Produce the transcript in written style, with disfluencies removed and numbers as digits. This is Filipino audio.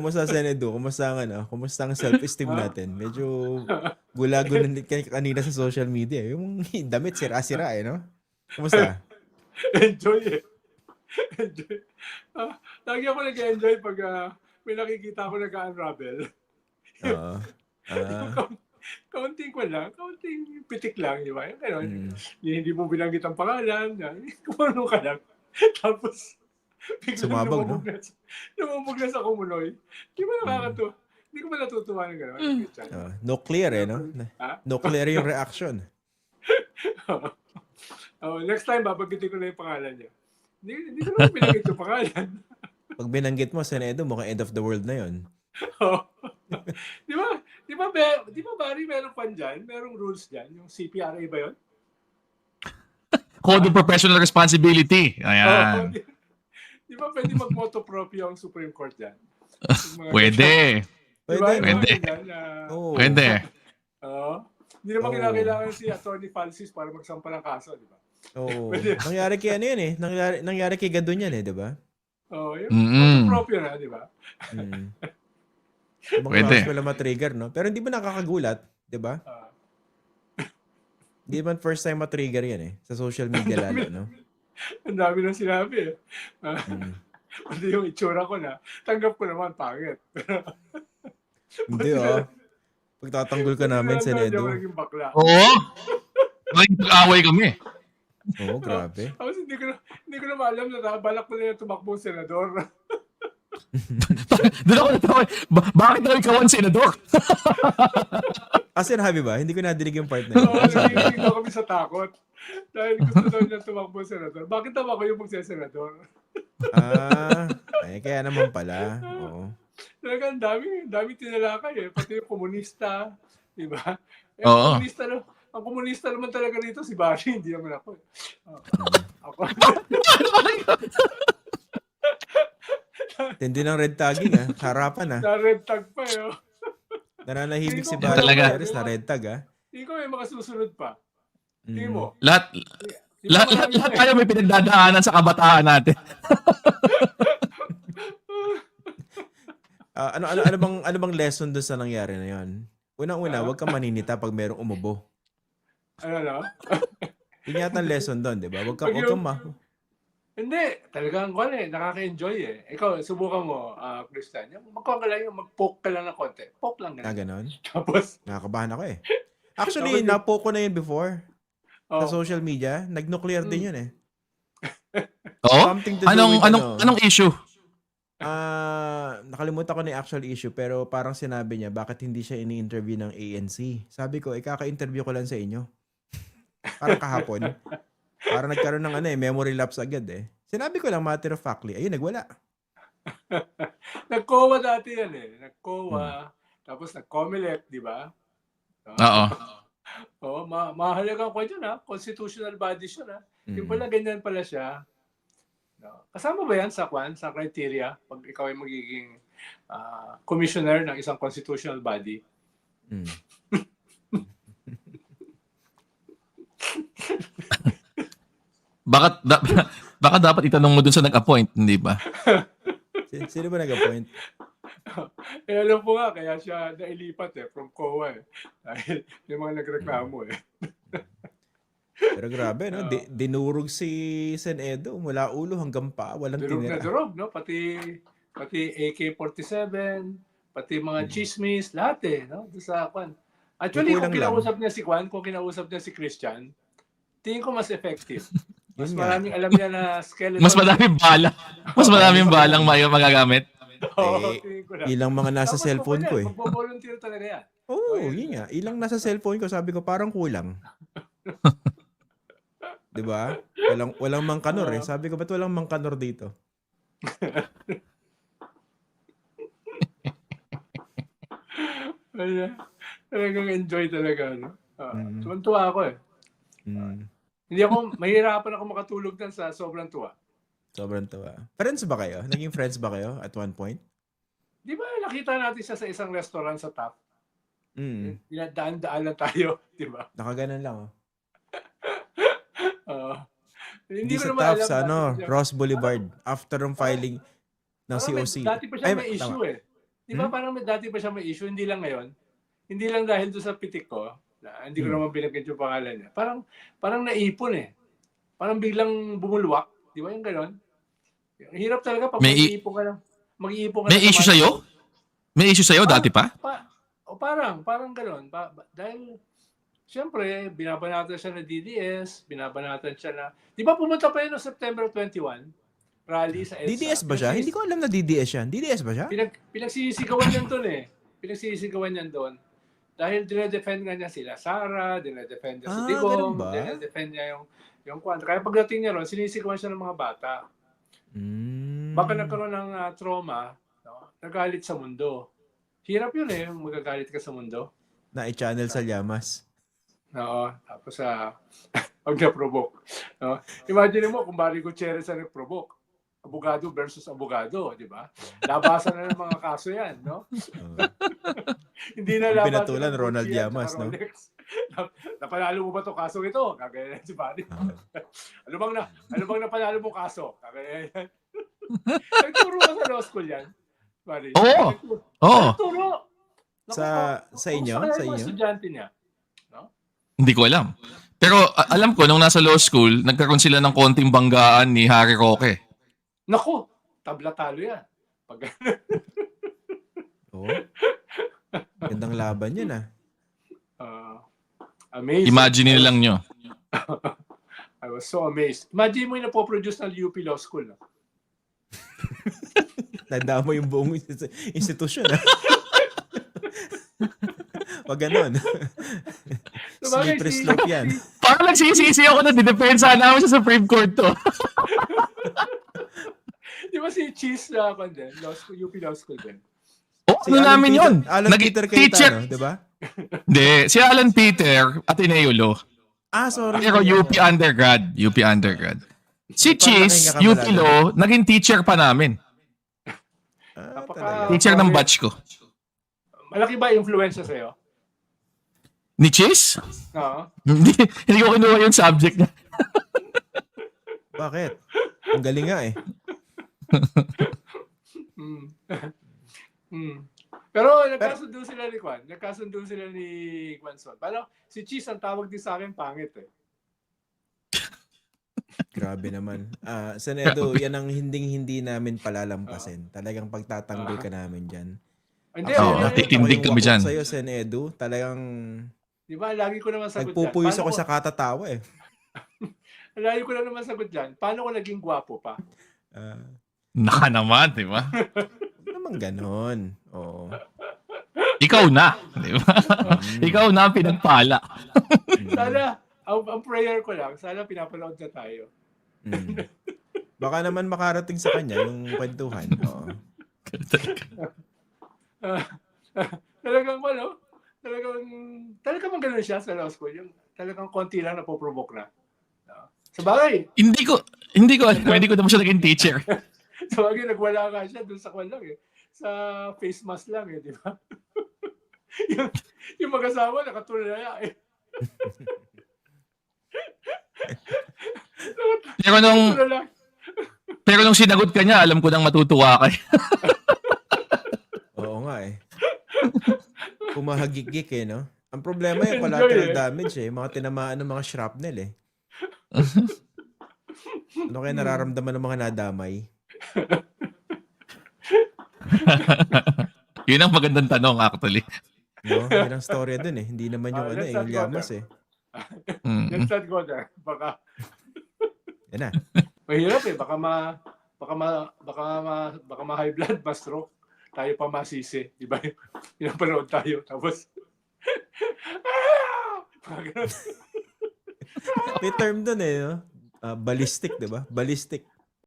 Kumusta Senedo? Kumusta ang Kumusta ang self-esteem natin? Medyo gulago na kanina sa social media. Yung damit sira-sira no? Kumusta? Enjoy eh. Enjoy. Lagi ako nag-enjoy pag may nakikita ako nag-unravel. Oo. Kaunting pitik lang, di ba? Hindi mo binanggit ang pangalan, kumano ka lang. Tapos, biglang lumubog na sa kumunoy. Di ba nakakatuwa? Hindi ko ba natutuwa ng gano'n? Nuclear no? Nuclear yung reaction. Next time, babanggitin ko na yung pangalan niya. Hindi ko naman binanggit yung pangalan. Pag binanggit mo, Senedo, mukhang end of the world na yun. Di ba, Barry, meron pa dyan? Merong rules dyan? Yung CPRA ba yun? Code of Professional Responsibility. Ayan. Di ba pwede mag-motopropyo ang Supreme Court dyan? Pwede. Diba, Pwede. Pwede. Hindi naman kinakailangan si Atty. Falsis para magsampa ng kaso, di ba? Nangyari kay ano yun nangyari kay Gadon yan di ba? Yung motopropyo na, di ba? Pwede. Wala matrigger, no? Pero hindi ba nakakagulat, di ba? Hindi ba first time matrigger yan sa social media lalo, no? Ang dami nang sinabi Pati yung itsura ko na, tanggap ko naman, pangit. Hindi pagtatanggol ka namin, Senedo. Oo. Nag-away kami. Oo, grabe. Tapos hindi ko na maalam na balak ko na yung tumakbong senador. Doon ako natawa. Bakit daw ikaw ang senador? Sinabi ba? Hindi ko nadinig yung part na yun. Nagiging ko kami sa takot. Dahil gusto daw niya tumakbong senador. Bakit daw ako yung magsesenador? Kaya naman pala. Oo. Talagang dami tinalakay Pati yung komunista. Diba? Oo. Ang komunista naman talaga rito si Barry, hindi naman ako. Ako. Tindi ng red tagging harapan Na-red tag pa Nananahimik si Barry Gutierrez na red tag Hindi ko may makasusunod pa. Tingin mo? Lahat tayo may pinagdadaanan sa kabataan natin. Ano bang lesson doon sa nangyari na yun? Unang-una, huwag kang maninita pag merong umubo. Ano? Yun yata ang lesson doon, di ba? Huwag kang Hindi, talagang nakaka-enjoy Ikaw, subukan mo, Christian. Magkuhan ka lang mag-poke ka lang ng konti. Poke lang. Ganon? Tapos? Nakakabahan ako Actually, na-poke ko na yun before. Sa social media. Nag-nuclear din yun Oo? Anong issue? Nakalimutan ko na yung actual issue pero parang sinabi niya bakit hindi siya ini-interview ng ANC. Sabi ko, kaka-interview ko lang sa inyo. Parang kahapon. Parang nagkaroon ng memory lapse agad Sinabi ko lang matter of factly. Ayun, nagwala. Nag-COA dati yan Nag-COA. Tapos nag-COMELEC, di ba? Oo. Mahalagang ko dyan Constitutional body siya Yung pala, ganyan pala siya. Kasama ba yan sa criteria pag ikaw ay magiging commissioner ng isang constitutional body? Baka dapat itanong mo dun sa nag-appoint, hindi ba? Sino ba nag-appoint? Alam po nga, kaya siya nailipat from COA Dahil may mga nagreklamo Pero grabe, no? Dinurog si Senedo mula ulo hanggang paa. Walang tinira. Durog, no? Pati AK-47, pati mga chismis, lahat no? Doon sa Kwan. Actually, kung kinausap niya si Christian, tingin ko mas effective. Mas maraming alam niya na skeleton. Mas maraming bala. Mas maraming balang magagamit. Ilang mga nasa cellphone ko Magbo-volunteer talaga yan. Yun nga. Ilang nasa cellphone ko, sabi ko parang kulang. Diba? Walang mangkanor Sabi ko, ba't walang mangkanor dito? Talagang enjoy talaga. Tuwan-tuwa ako Hindi ako, mahirapan ako makatulog dan sa sobrang tuwa. Sobrang tuwa. Friends ba kayo? Naging friends ba kayo at one point? Di ba nakita natin siya sa isang restaurant sa top? Daan-daan lang tayo, di ba? Nakaganan lang Hindi sa top sa Ross Boulevard after ng filing ng COC. Dati pa siya may issue Di ba parang dati pa siya may issue, hindi lang ngayon. Hindi lang dahil doon sa pitik ko, na hindi ko naman binanggit yung pangalan niya. Parang naipon eh. Parang biglang bumulwak. Di ba yung gano'n? Hirap talaga pag mag-iipon ka lang. Mag-iipon ka May lang issue sa sa'yo? May issue sa'yo dati pa? parang gano'n. Dahil, siyempre, binabanatan siya na DDS, binabanatan siya na... Di ba pumunta pa yun noong September 21? Rally sa EDSA. DDS ba siya? Hindi ko alam na DDS yan. DDS ba siya? Pinagsisigawan niyan doon eh. Pinagsisigawan niyan doon. Dahil dinedefend nga niya sila Sara, dinedefend niya si ganun Digong, ba? dinedefend niya yung kwan. Kaya pagdating niya ron, sinisigawan siya ng mga bata. Baka nagkaroon ng trauma, no? Nagalit sa mundo. Hirap yun eh, magagalit ka sa mundo. Na i-channel sa llamas. Oo, tapos pag na-provoke. No? Imagine mo kung Barry Gutierrez ang nag-provoke. Abogado versus abogado, di ba? Labasan na ng mga kaso yan, no? Hindi na labasan. Pinatulan Ronald Llamas, no? Napanalo mo ba to kaso ito? Kagaya si Barry. Ano bang napanalo mo kaso? Kagaya yan. Nagturo ka sa law school yan, Barry? Oo. Nagturo. Sa inyo? Sa inyo? Estudyante niya. Hindi ko alam. Pero alam ko, nung nasa law school, nagkaroon sila ng konting banggaan ni Harry Roque. Naku, tabla talo yan. Oo. Gandang laban yun Amazing. Imagine lang nyo. I was so amazed. Imagine mo yung napoproduce ng UP Law School. No? Tanda mo yung buong institusyon. Wag ganon. Slippery slope yan. Parang nagsisisi ako na didepensa namin sa Supreme Court to. Di ba si Cheese Law School, UP Law School din? Ano namin yun? Alan Peter Cayetano, di ba? Hindi, si Alan Peter, Ateneo Law. Sorry. Pero UP undergrad. Si Cheese, nahinga ka UP pala Law, naging teacher pa namin. Talaga. Teacher ng batch ko. Malaki ba influensya sa'yo? Ni Cheese? Oo. Hindi ko kinuha yung subject niya. Bakit? Ang galing nga eh. Pero nagkasundo sila ni Kwan. Nagkasundo sila ni Kwanson. Paano? Si Cheese ang tawag din sa akin pangit eh. Grabe naman. Senedo, yan ang hindi namin palalampasin. Talagang pagtatanggol ka namin dyan. Hindi, natitindig kami dyan. Sa'yo, Senedo, talagang di ba, lagi ko naman sagot dyan. nagpupuyos ako sa katatawa eh. Lagi ko na naman sagot dyan. Paano ko naging gwapo pa? Naka naman, di ba? Naman ganon. Oo. Ikaw na, di ba? Ikaw na ang pinagpala. Sana, ang prayer ko lang, sana pinapanood na tayo. Baka naman makarating sa kanya yung kwentuhan. Oo. Talagang talagang ganun siya sa law school. Yung talagang konti lang napoprovoke na. Sa bagay. Hindi ko alam. Hindi ko naman siya naging teacher. Sa bagay, nagwala ka siya dun sa kwan lang eh. Sa face mask lang eh, di ba? yung mag-asawa, nakatulala eh. Pero nung sinagot ka niya, alam ko nang matutuwa ka. Oo nga eh. Pumahagigik eh, no? Ang problema yung collateral damage eh. Mga tinamaan ng mga shrapnel eh. Ano kaya nararamdaman ng mga nadamay? Yun ang magandang tanong actually. No? Yun ang storya dun eh. Hindi naman yung yung llamas eh. Let's not go there. Baka yan na. mahirap eh. Baka ma-high blood, ma-stroke. Tayo pa masisi. Di ba? Pinapanood tayo. Tapos, may term dun eh. No? Ballistic, di ba? Ballistic.